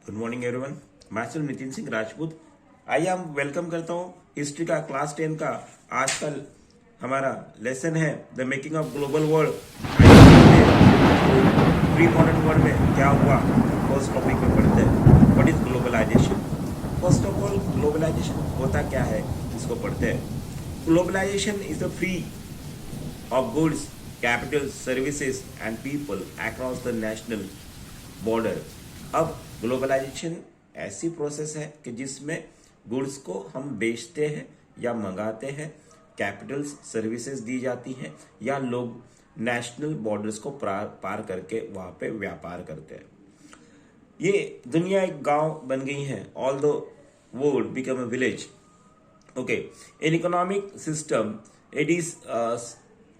Good morning everyone. मैं हूं नितिन सिंह राजपूत। आइए हम वेलकम करता हूं हिस्ट्री का क्लास 10 का। आजकल हमारा लेसन है the making of global world. Pre modern world में क्या हुआ उस टॉपिक में पढ़ते हैं। What is globalization. First of all globalization होता क्या है इसको पढ़ते हैं। Globalization is the free of goods, capital, services and people across the national border। अब ग्लोबलाइजेशन ऐसी प्रोसेस है कि जिसमें गुड्स को हम बेचते हैं या मंगाते हैं, कैपिटल्स सर्विसेज दी जाती हैं या लोग नेशनल बॉर्डर्स को पार करके वहां पे व्यापार करते हैं। ये दुनिया एक गांव बन गई है। All the world become a village. Okay, in economic system it is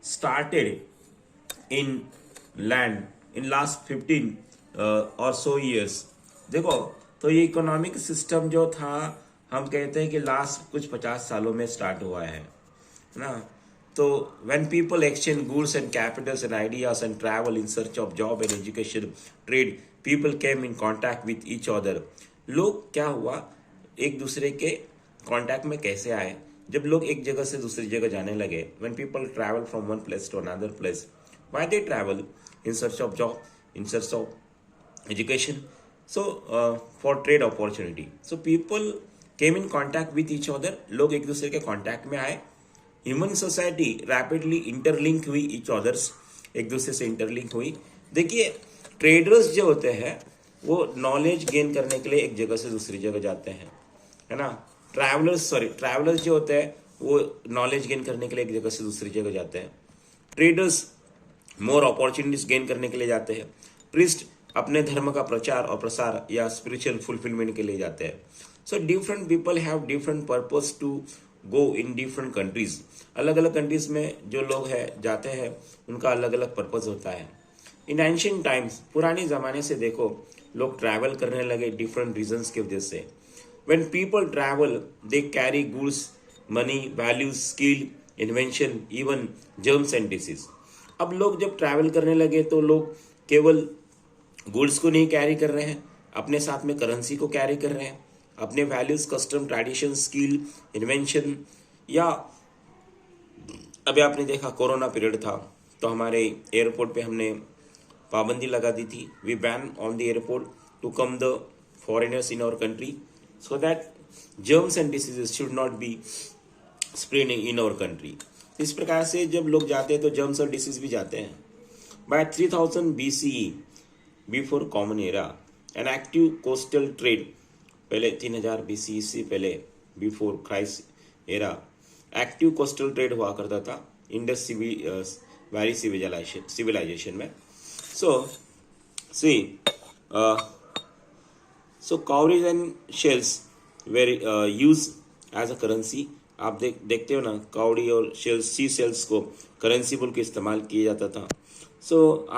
started in land in last 15 or so years। देखो तो ये इकोनॉमिक सिस्टम जो था हम कहते हैं कि लास्ट कुछ 50 सालों में स्टार्ट हुआ है ना। तो when people exchange goods and capitals and ideas and travel in search of job and education trade, people came in contact with each other। लोग क्या हुआ एक दूसरे के कांटेक्ट में कैसे आए जब लोग एक जगह से दूसरी जगह जाने लगे। when people travel from one place to another place, why they travel? In search of job, in search of education, so for trade opportunity, so people came in contact with each other। लोग एक दूसरे के contact में आए। Human society rapidly interlink हुई each others, एक दूसरे से इंटरलिंक हुई। देखिए ट्रेडर्स जो होते हैं वो नॉलेज गेन करने के लिए एक जगह से दूसरी जगह जाते हैं, है ना। ट्रैवलर्स जो होते हैं वो नॉलेज गेन करने के लिए एक जगह से दूसरी जगह जाते हैं। ट्रेडर्स मोर अपॉर्चुनिटीज गेन करने के लिए जाते हैं। प्रीस्ट अपने धर्म का प्रचार और प्रसार या स्पिरिचुअल फुलफिलमेंट के लिए जाते हैं। So different people have different purpose to go in different countries. अलग अलग कंट्रीज में जो लोग हैं जाते हैं उनका अलग अलग पर्पस होता है। इन एंशिएंट टाइम्स, पुराने जमाने से देखो लोग ट्रैवल करने लगे डिफरेंट रीजन्स की वजह से। When people travel, they carry goods, money, values, skill, invention, even germs and disease। अब लोग जब ट्रैवल करने लगे तो लोग केवल गुड्स को नहीं कैरी कर रहे हैं, अपने साथ में करेंसी को कैरी कर रहे हैं, अपने values, custom, tradition, skill, invention. या अभी आपने देखा कोरोना पीरियड था तो हमारे एयरपोर्ट पे हमने पाबंदी लगा दी थी। We ban on the airport to come the foreigners in our country so that germs and diseases should not be spreading in our country। इस प्रकार से जब लोग जाते हैं तो जर्म्स और डिसीज भी जाते हैं। By 3000 BCE, before common era, an active coastal trade, पहले 3000 BCE से पहले before Christ era active coastal trade हुआ करता था इंडस वैली सिविलाइजेशन में। So cowries and shells were used as a currency। आप देखते हो ना काउडी और शेल्स, सी सेल्स को करेंसी बोल के इस्तेमाल किया जाता था।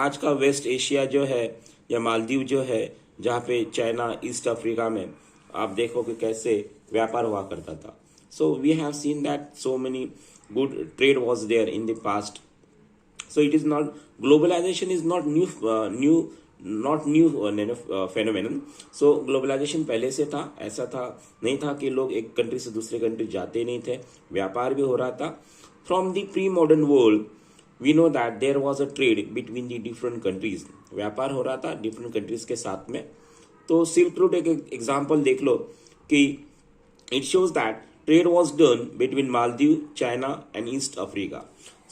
आज का वेस्ट एशिया जो है या मालदीव जो है जहाँ पे चाइना, ईस्ट अफ्रीका में आप देखो कि कैसे व्यापार हुआ करता था। We have seen that so many good trade was there in the past. It is not, globalization is not new phenomenon. Globalization पहले से था, ऐसा था नहीं था कि लोग एक कंट्री से दूसरे कंट्री जाते नहीं थे, व्यापार भी हो रहा था। From the pre modern world we know that there was a trade between the different countries. व्यापार हो रहा था डिफरेंट कंट्रीज के साथ में। तो सिल्क रूट एक एग्जाम्पल देख लो कि it shows that trade was done between Maldives, China and East Africa.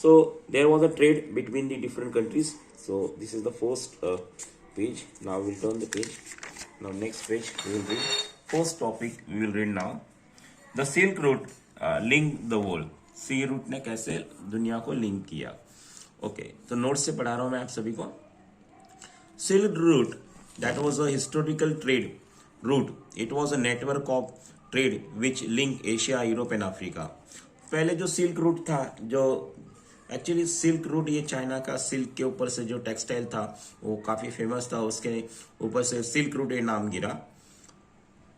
There was a trade between the different countries. This is the first page। Now we'll turn the page। Now next page we will read first topic। we will read now the Silk Route link the world। Sea route ने कैसे दुनिया को link किया। Okay, तो note से पढ़ा रहा हूं मैं आप सभी को। Silk route that was a historical trade route. It was a network of trade which link Asia, Europe and Africa. पहले जो सिल्क रूट था, जो एक्चुअली सिल्क रूट ये चाइना का सिल्क के ऊपर से जो टेक्सटाइल था वो काफी फेमस था, उसके ऊपर से सिल्क रूट ये नाम गिरा।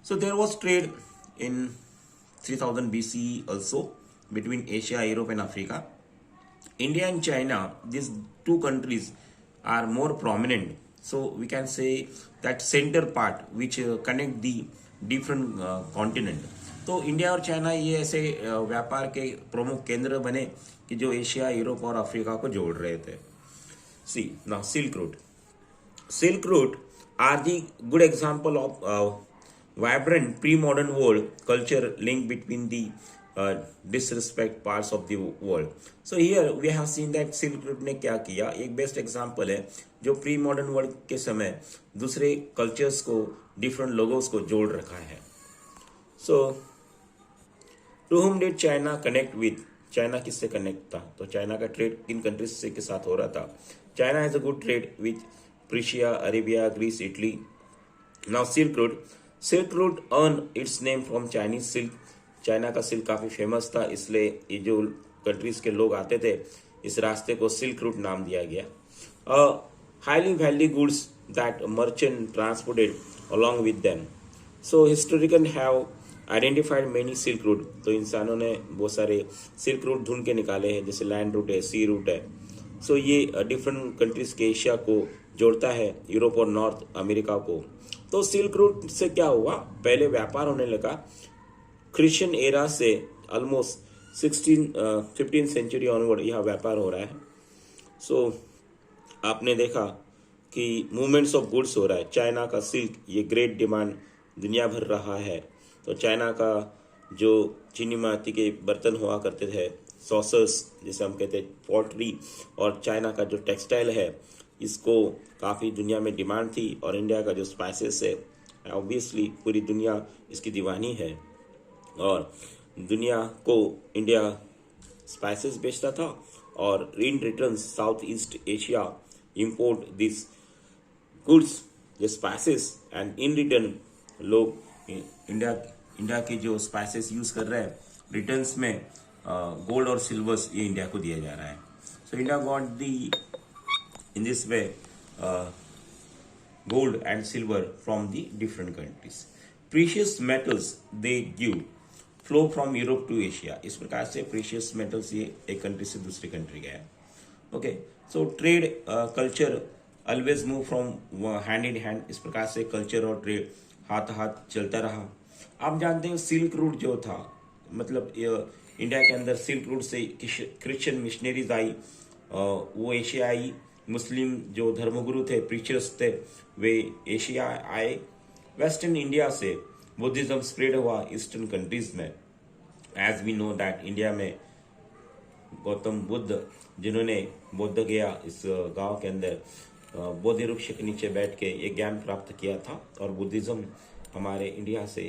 There was trade in 3000 BCE also between Asia, Europe and Africa। India and China, these two countries are more prominent So we can say that center part which connect the different continent. तो India और China ये ऐसे व्यापार के प्रमुख केंद्र बने कि जो एशिया, यूरोप और अफ्रीका को जोड़ रहे थे. सी now Silk Route. Silk Route are the good example of vibrant pre-modern world culture link between the disrespect parts of the world. So here we have seen that Silk Route ने क्या किया. एक best example है जो pre modern world के समय दूसरे cultures को, डिफरेंट लोगोस को जोड़ रखा है. So to whom did China connect with. China किससे कनेक्ट था? तो चाइना का ट्रेड किन कंट्रीज से के साथ हो रहा था? China has a good trade with Persia, Arabia, Greece, Italy. Now silk route. Silk route earn its name from Chinese silk. China का सिल्क काफी फेमस था, इसलिए ये जो कंट्रीज के लोग आते थे इस रास्ते को सिल्क रूट नाम दिया गया. Highly value goods that merchant transported along with them. So historical have identified many silk route. तो इंसानों ने बहुत सारे सिल्क रूट ढूंढ के निकाले हैं, जैसे लैंड रूट है, सी रूट है. सो ये डिफरेंट कंट्रीज के एशिया को जोड़ता है, यूरोप और नॉर्थ अमेरिका को. तो सिल्क रूट से क्या हुआ? पहले व्यापार होने लगा. क्रिश्चियन एरा से ऑलमोस्ट 15th सेंचुरी ऑनवर्ड यह व्यापार हो रहा है. सो आपने देखा कि मूवमेंट्स ऑफ गुड्स हो रहा है. चाइना का सिल्क ये ग्रेट डिमांड दुनिया भर रहा है. तो चाइना का जो चीनी माटी के बर्तन हुआ करते थे, सॉसर्स जिसे हम कहते हैं, पॉटरी, और चाइना का जो टेक्सटाइल है इसको काफ़ी दुनिया में डिमांड थी. और इंडिया का जो स्पाइसेस है, ऑब्वियसली पूरी दुनिया इसकी दीवानी है और दुनिया को इंडिया स्पाइसेस बेचता था. और in return south east Asia import this goods, the spices, and in return लोग इंडिया के जो स्पाइसेस यूज कर रहे हैं, रिटर्न्स में गोल्ड और सिल्वर्स ये इंडिया को दिया जा रहा है. So India got the in this way gold and silver from the different countries. Precious metals they give flow from Europe to Asia. इस प्रकार से precious metals ये एक कंट्री से दूसरी कंट्री गया. Okay, so trade culture always move from hand in hand. इस प्रकार से कल्चर और ट्रेड हाथ हाथ चलता रहा. आप जानते हैं सिल्क रूट जो था, मतलब इंडिया के अंदर सिल्क रूट से क्रिश्चियन मिशनरीज आई, वो एशिया आई. मुस्लिम जो धर्मगुरु थे, प्रीचर्स थे, वे एशिया आए. वेस्टर्न इंडिया से बुद्धिज्म स्प्रेड हुआ ईस्टर्न कंट्रीज में. As we know that India में गौतम बुद्ध, जिन्होंने बोध गया इस गांव के अंदर बोधि वृक्ष के नीचे बैठ के एक ज्ञान प्राप्त किया था, और बुद्धिज्म हमारे इंडिया से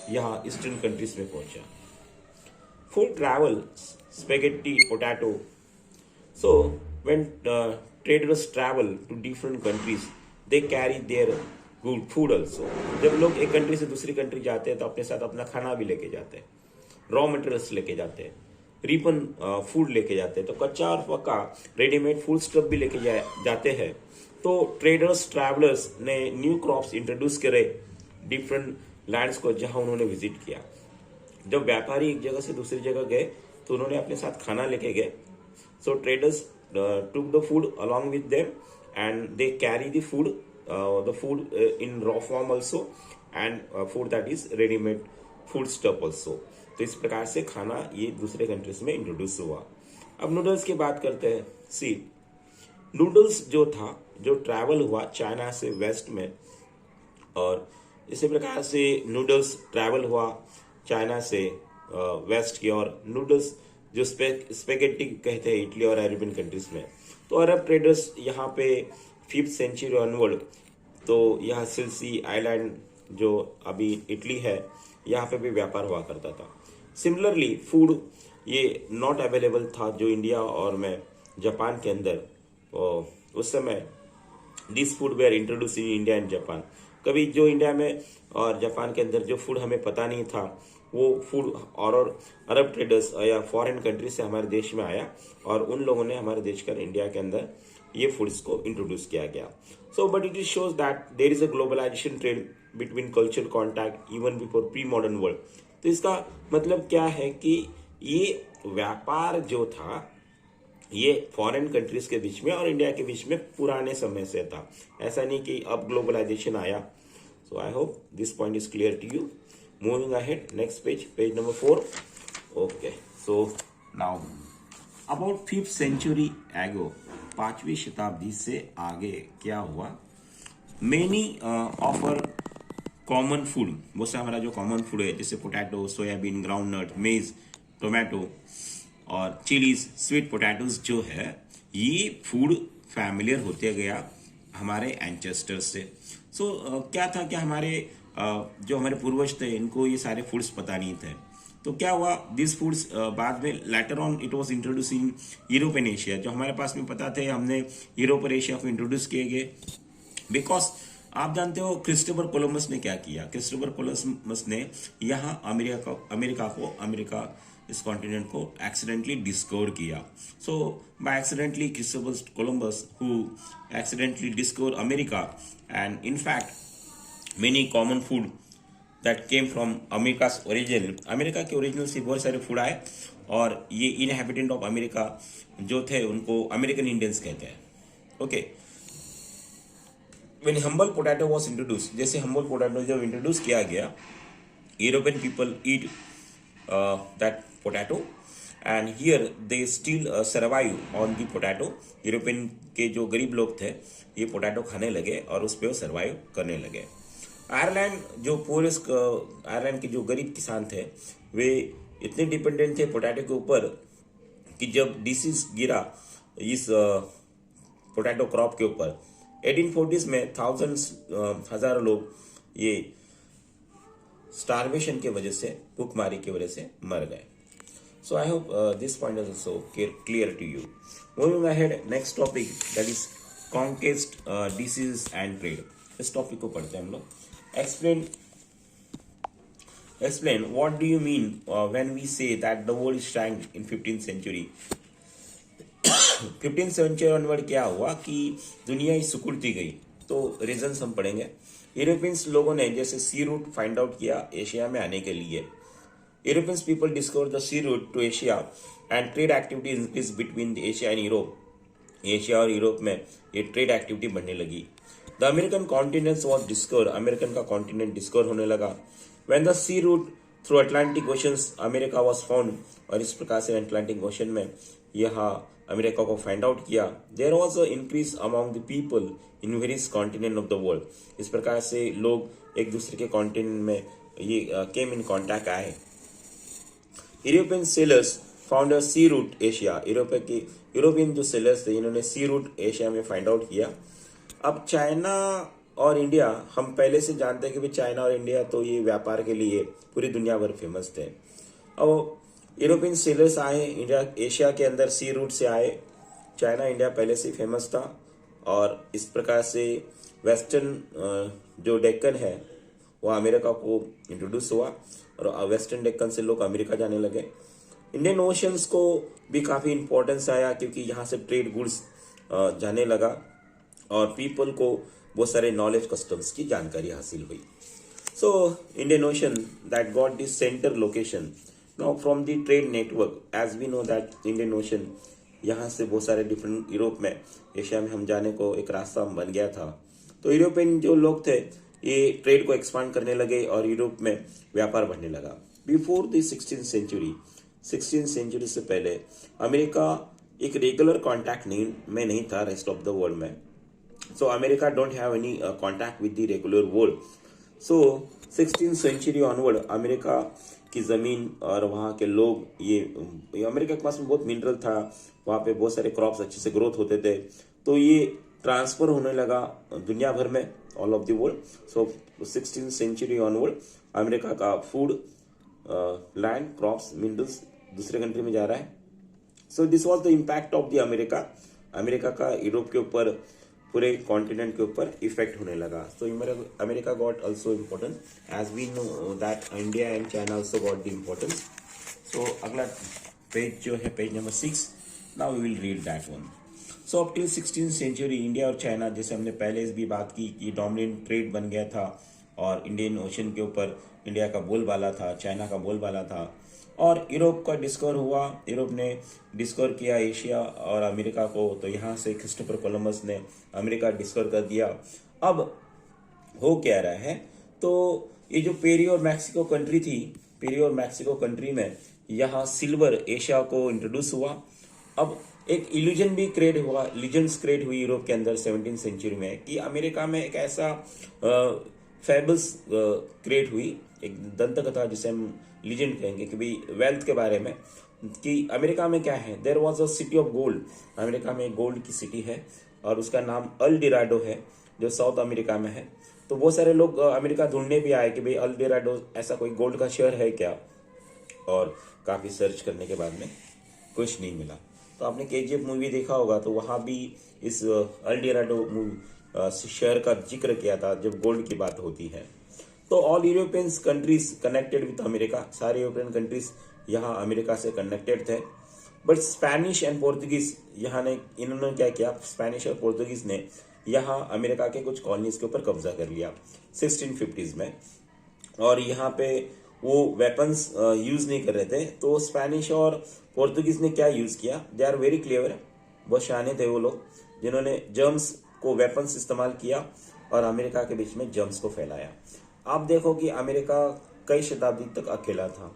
यहाँ ईस्टर्न कंट्रीज में पहुंचा. Food travel, spaghetti, potato. So when traders travel to different countries, they carry their good food also. जब लोग एक कंट्री से दूसरी कंट्री जाते हैं तो अपने साथ अपना खाना भी लेके जाते हैं, रॉ मटेरियल्स लेके जाते हैं, रिपन फूड लेके जाते हैं. तो कच्चा और पक्का रेडीमेड फूड स्टफ भी लेके जाते हैं. तो ट्रेडर्स, ट्रैवलर्स ने न्यू क्रॉप्स इंट्रोड्यूस करे डिफरेंट लैंड्स को जहां उन्होंने विजिट किया. जब व्यापारी एक जगह से दूसरी जगह गए तो उन्होंने अपने साथ खाना लेके गए. सो traders took the food along with them, and they carry the food in raw form also, and food that is ready made food stuff also. तो इस प्रकार से खाना ये दूसरे कंट्रीज में इंट्रोड्यूस हुआ. अब नूडल्स की बात करते हैं. सी, नूडल्स जो था, जो ट्रैवल हुआ चाइना से वेस्ट में, और इसी प्रकार से नूडल्स ट्रैवल हुआ चाइना से वेस्ट की ओर. नूडल्स जो स्पेगेटी कहते हैं इटली और अरेबियन कंट्रीज में. तो अरब ट्रेडर्स यहाँ पे 5th सेंचुरी ऑनवर्ड, तो यहाँ सिलसी आइलैंड जो अभी इटली है, यहाँ पे भी व्यापार हुआ करता था. सिमिलरली फूड ये नॉट अवेलेबल था जो इंडिया और में जापान के अंदर. उस समय this food were introduce in India and Japan. कभी जो इंडिया में और जापान के अंदर जो फूड हमें पता नहीं था, वो फूड और अरब ट्रेडर्स या फॉरेन कंट्री से हमारे देश में आया, और उन लोगों ने हमारे देश का इंडिया के अंदर ये फूड्स को इंट्रोड्यूस किया गया. So but it is shows that there is a globalization trend between cultural contact even before pre modern world. तो इसका मतलब क्या है कि ये व्यापार जो था ये फॉरेन कंट्रीज के बीच में और इंडिया के बीच में पुराने समय से था, ऐसा नहीं कि अब ग्लोबलाइजेशन आया। So I hope this point is clear to you. Moving ahead, next page, page number 4। Okay, so now about 5th century एगो, 5वीं शताब्दी से आगे क्या हुआ। मेनी ऑफर कॉमन फूड, बहुत से हमारा जो कॉमन फूड है जैसे पोटैटो, सोयाबीन, ग्राउंडनट, मेज, टोमेटो और चिलीज, स्वीट पोटैटोज जो है, ये फूड फैमिलियर होते गया हमारे एंचेस्टर से। सो क्या था कि हमारे जो हमारे पूर्वज थे इनको ये सारे फूड्स पता नहीं थे। तो क्या हुआ, दिस फूड्स बाद में later on it was introduce in Europe and Asia. जो हमारे पास में पता थे हमने यूरोप और एशिया को इंट्रोड्यूस किए गए, बिकॉज आप जानते हो क्रिस्टोफर कोलंबस ने क्या किया। क्रिस्टोफर कोलंबस ने यहाँ अमेरिका इस कॉन्टिनेंट को एक्सीडेंटली डिस्कवर किया। So by accidentally Christopher Columbus who accidentally discover America, and in fact many common food that came from America's origin, America के ओरिजिनल से बहुत सारे फूड आए और ये इनहैबिटेंट ऑफ अमेरिका जो थे उनको अमेरिकन इंडियंस कहते हैं। Okay, when humble potato was introduced, जैसे humble potato जब इंट्रोड्यूस किया गया, European people eat that potato and here they still survive on the potato. European के जो गरीब लोग थे ये पोटैटो खाने लगे और उस पर वो सर्वाइव करने लगे। आयरलैंड जो पोरेस्ट, आयरलैंड के जो गरीब किसान थे वे इतने डिपेंडेंट थे पोटैटो के ऊपर कि जब डिसीज गिरा इस पोटैटो क्रॉप के ऊपर 1840s में हजारों लोग ये स्टारवेशन की वजह से, भूखमारी की वजह से मर गए। So I hope this point is also clear to you. Moving ahead, next topic that is conquest, disease and trade. इस टॉपिक को पढ़ते हैं हम लोग। Explain what do you mean when we say that the world stand in 15th century। 15th century onward क्या हुआ कि दुनिया ही सिकुड़ती गई। तो रीजंस हम पढ़ेंगे। यूरोपियंस लोगों ने जैसे सी रूट फाइंड आउट किया एशिया में आने के लिए। Europeans people discover the sea route to Asia and trade activity increase between Asia and Europe. Asia और यूरोप में ये ट्रेड एक्टिविटी बढ़ने लगी। The American continent was discover, American का कॉन्टिनेंट डिस्कवर होने लगा। When the sea route through Atlantic oceans America was found, और इस प्रकार से अटलांटिक ओशन में यहाँ अमेरिका को फाइंड आउट किया। There was a increase among the people in various continent of the world. इस प्रकार से लोग एक दूसरे के कॉन्टिनेंट में ये केम इन कॉन्टैक्ट आए। European sailors found a sea route Asia. European जो सेलर्स थे इन्होंने सी रूट एशिया में फाइंड आउट किया। अब चाइना और इंडिया, हम पहले से जानते हैं कि भाई चाइना और इंडिया तो ये व्यापार के लिए पूरी दुनिया भर फेमस थे। अब यूरोपियन सेलर्स आए इंडिया, एशिया के अंदर सी रूट से आए। चाइना इंडिया पहले से फेमस था और इस प्रकार से वेस्टर्न जो डेक्कन है वो अमेरिका को इंट्रोड्यूस हुआ और वेस्टर्न डेक्कन से लोग अमेरिका जाने लगे। इंडियन ओशंस को भी काफ़ी इंपॉर्टेंस आया क्योंकि यहाँ से ट्रेड गुड्स जाने लगा और पीपल को बहुत सारे नॉलेज कस्टम्स की जानकारी हासिल हुई। So Indian ocean that got this center location now from the trade network, as we know that Indian ocean यहाँ से बहुत सारे डिफरेंट यूरोप में, एशिया में हम जाने को एक रास्ता बन गया था। तो यूरोपियन जो लोग थे ये ट्रेड को एक्सपांड करने लगे और यूरोप में व्यापार बढ़ने लगा। बिफोर द 16th century से पहले अमेरिका एक रेगुलर कॉन्टैक्ट में नहीं था रेस्ट ऑफ द वर्ल्ड में। So America don't have any contact with the regular world. So 16th century onward America की ज़मीन और वहाँ के लोग, ये अमेरिका के पास में बहुत मिनरल था, वहाँ पे बहुत सारे क्रॉप्स अच्छे से ग्रोथ होते थे, तो ये ट्रांसफर होने लगा दुनिया भर में, all of the world. So 16th century onward America का फूड, लैंड, क्रॉप्स, मिनरल्स दूसरे कंट्री में जा रहा है। So this was the impact of the America का यूरोप के ऊपर, पूरे कॉन्टिनेंट के ऊपर इफेक्ट होने लगा। So America got also importance, as we know that India and China also got the importance. So अगला पेज जो है page number 6, now we will read that one. So up till 16th century India और China, जैसे हमने पहले भी बात की कि डोमिनेंट ट्रेड बन गया था और इंडियन ओशन के ऊपर इंडिया का बोलबाला था, चाइना का बोलबाला था। और यूरोप का डिस्कवर हुआ, यूरोप ने डिस्कवर किया एशिया और अमेरिका को, तो यहाँ से क्रिस्टोफर कोलंबस ने अमेरिका डिस्कवर कर दिया। अब हो क्या रहा है, तो ये जो पेरी और मैक्सिको कंट्री थी, पेरी और मैक्सिको कंट्री में यहाँ सिल्वर एशिया को इंट्रोड्यूस हुआ। अब एक इल्यूजन भी क्रिएट हुआ, लीजेंड्स क्रिएट हुई यूरोप के अंदर 17वीं सेंचुरी में कि अमेरिका में एक ऐसा फैबल्स क्रिएट हुई, एक दंत कथा जिसे हम लीजेंड कहेंगे कि भाई वेल्थ के बारे में, कि अमेरिका में क्या है, there was a city of gold. America में गोल्ड की सिटी है और उसका नाम अल डिराडो है, जो साउथ अमेरिका में है। तो बहुत सारे लोग अमेरिका ढूंढने भी आए कि भाई अल डिराडो ऐसा कोई गोल्ड का शहर है क्या, और काफी सर्च करने के बाद में कुछ नहीं मिला। तो आपने केजीएफ मूवी देखा होगा, तो वहां भी इस अल डिराडो शहर का जिक्र किया था जब गोल्ड की बात होती है। तो all European countries connected with America, सारे यूरोपियन कंट्रीज यहाँ अमेरिका से कनेक्टेड थे। बट स्पेनिश एंड पोर्तुगीज यहाँ ने, इन्होंने क्या किया, स्पेनिश और पोर्तुगीज ने यहाँ अमेरिका के कुछ कॉलोनीज के ऊपर कब्जा कर लिया 1650s में। और यहाँ पे वो वेपन्स यूज नहीं कर रहे थे, तो स्पेनिश और पोर्तुगीज ने क्या यूज किया, दे आर वेरी क्लेवर, बहुत शाने थे वो लोग, जिन्होंने जर्म्स को वेपन्स इस्तेमाल किया और अमेरिका के बीच में जर्म्स को फैलाया। आप देखो कि अमेरिका कई शताब्दी तक अकेला था,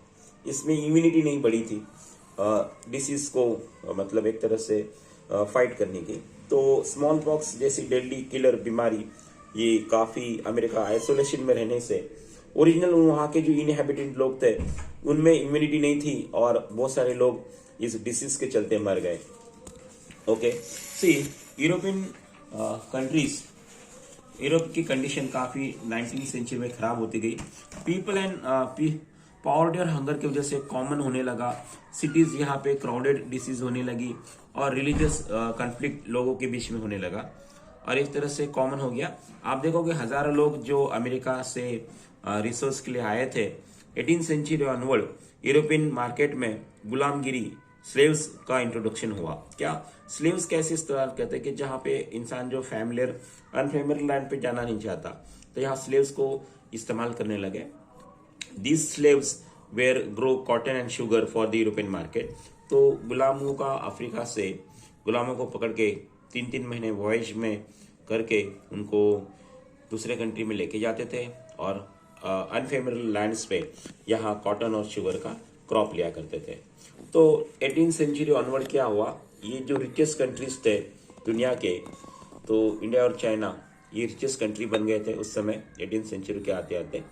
इसमें इम्यूनिटी नहीं बढ़ी थी डिसीज को, मतलब एक तरह से फाइट करने की। तो स्मॉल पॉक्स जैसी डेडली किलर बीमारी, ये काफ़ी अमेरिका आइसोलेशन में रहने से, ओरिजिनल वहाँ के जो इनहेबिटेंट लोग थे उनमें इम्यूनिटी नहीं थी और बहुत सारे लोग इस डिसीज के चलते मर गए। ओके, सी यूरोपियन कंट्रीज, यूरोप की कंडीशन काफ़ी 19वीं सेंचुरी में ख़राब होती गई। पीपल एंड पॉवर्टी और हंगर की वजह से कॉमन होने लगा, सिटीज़ यहाँ पे क्राउडेड डिसीज होने लगी और रिलीजियस कन्फ्लिक्ट लोगों के बीच में होने लगा और इस तरह से कॉमन हो गया। आप देखोगे हज़ारों लोग जो अमेरिका से रिसोर्स के लिए आए थे, 18वीं सेंचुरी ऑनवर्ड यूरोपियन मार्केट में गुलामगिरी, स्लेव्स का इंट्रोडक्शन हुआ। क्या स्लेव्स कैसे इस्तेमाल करते हैं कि जहाँ पे इंसान जो फैमिलियर अनफेमिलियर लैंड पे जाना नहीं चाहता, तो यहाँ स्लेव्स को इस्तेमाल करने लगे। These slaves were grow cotton and sugar for the European market. तो गुलामों का अफ्रीका से गुलामों को पकड़ के 3-3 महीने वॉयज में करके उनको दूसरे कंट्री में लेके जाते थे और अनफेमिलियर लैंड्स पे यहाँ कॉटन और शुगर का क्रॉप लिया करते थे। तो 18वीं सेंचुरी ऑनवर्ड क्या हुआ, ये जो रिचेस्ट कंट्रीज थे दुनिया के, तो इंडिया और चाइना ये रिचेस्ट कंट्री बन गए थे उस समय 18वीं सेंचुरी के आते आते।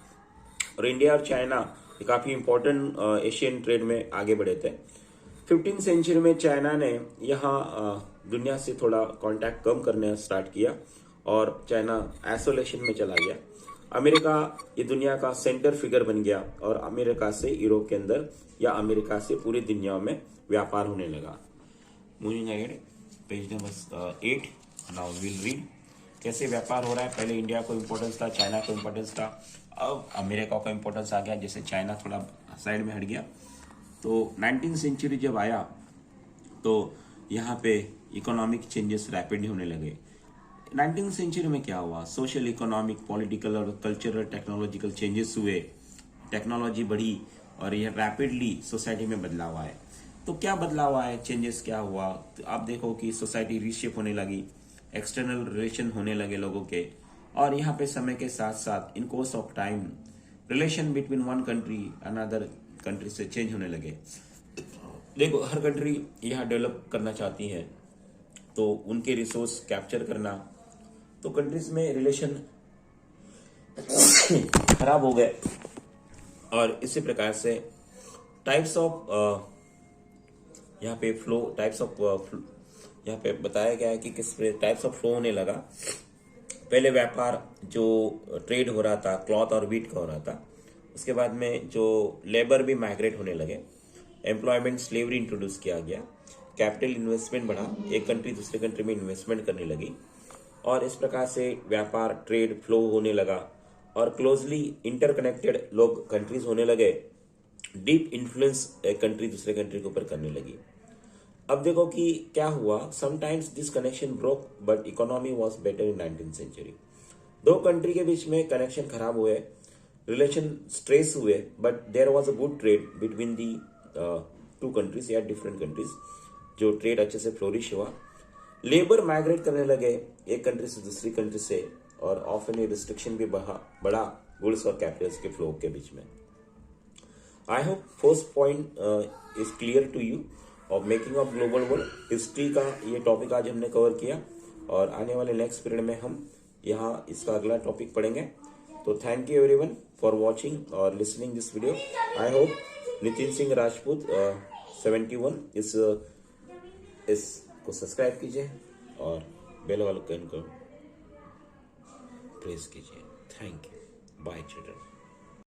और इंडिया और चाइना ये काफ़ी इंपॉर्टेंट एशियन ट्रेड में आगे बढ़े थे। 15वीं सेंचुरी में चाइना ने यहाँ दुनिया से थोड़ा कांटेक्ट कम करने स्टार्ट किया और चाइना आइसोलेशन में चला गया। अमेरिका ये दुनिया का सेंटर फिगर बन गया और अमेरिका से यूरोप के अंदर या अमेरिका से पूरी दुनिया में व्यापार होने लगा। Moving ahead, page number 8, now will read कैसे व्यापार हो रहा है। पहले इंडिया को इम्पोर्टेंस था, चाइना को इम्पोर्टेंस था, अब अमेरिका को इम्पोर्टेंस आ गया, जैसे चाइना थोड़ा साइड में हट गया। तो 19वीं सेंचुरी जब आया तो यहाँ पे इकोनॉमिक चेंजेस रैपिडली होने लगे। 19वीं सेंचुरी में क्या हुआ, सोशल, इकोनॉमिक, पॉलिटिकल और कल्चरल टेक्नोलॉजिकल चेंजेस हुए, टेक्नोलॉजी बढ़ी और यह रैपिडली सोसाइटी में बदलाव आए। तो क्या बदलाव आए, चेंजेस क्या हुआ, तो आप देखो कि सोसाइटी रीशेप होने लगी, एक्सटर्नल रिलेशन होने लगे लोगों के, और यहाँ पे समय के साथ साथ in course of time relation between one country another country से चेंज होने लगे। देखो हर कंट्री यहाँ डेवलप करना चाहती है, तो उनके रिसोर्स कैप्चर करना, तो कंट्रीज में रिलेशन खराब हो गए। और इसी प्रकार से टाइप्स ऑफ यहाँ पे फ्लो, टाइप्स ऑफ यहाँ पे बताया गया है कि किस टाइप्स ऑफ फ्लो होने लगा। पहले व्यापार जो ट्रेड हो रहा था क्लॉथ और वीट का हो रहा था, उसके बाद में जो लेबर भी माइग्रेट होने लगे, एम्प्लॉयमेंट स्लेवरी इंट्रोड्यूस किया गया, कैपिटल इन्वेस्टमेंट बढ़ा, एक कंट्री दूसरे कंट्री में इन्वेस्टमेंट करने लगी और इस प्रकार से व्यापार ट्रेड फ्लो होने लगा और क्लोजली इंटरकनेक्टेड लोग कंट्रीज होने लगे। डीप इन्फ्लुएंस एक कंट्री दूसरे कंट्री के ऊपर करने लगी। अब देखो कि क्या हुआ, sometimes this connection broke but economy was better in 19वीं सेंचुरी। दो कंट्री के बीच में कनेक्शन खराब हुए, रिलेशन स्ट्रेस हुए, but there was a good trade between the two countries या डिफरेंट कंट्रीज, जो ट्रेड अच्छे से फ्लोरिश हुआ। लेबर माइग्रेट करने लगे एक कंट्री से दूसरी कंट्री से, और ऑफन ये रिस्ट्रिक्शन भी बढ़ा गुड्स और कैपिटल्स के फ्लो के बीच में। I hope first point is clear to you of making of global world. History का ये टॉपिक आज हमने कवर किया, और आने वाले नेक्स्ट पीरियड में हम यहाँ इसका अगला टॉपिक पढ़ेंगे। तो thank you everyone for watching और listening this video. I hope Nitin Singh Rajput 71 इसको सब्सक्राइब कीजिए और बेल वाला आइकन को प्रेस कीजिए। Thank you. Bye children.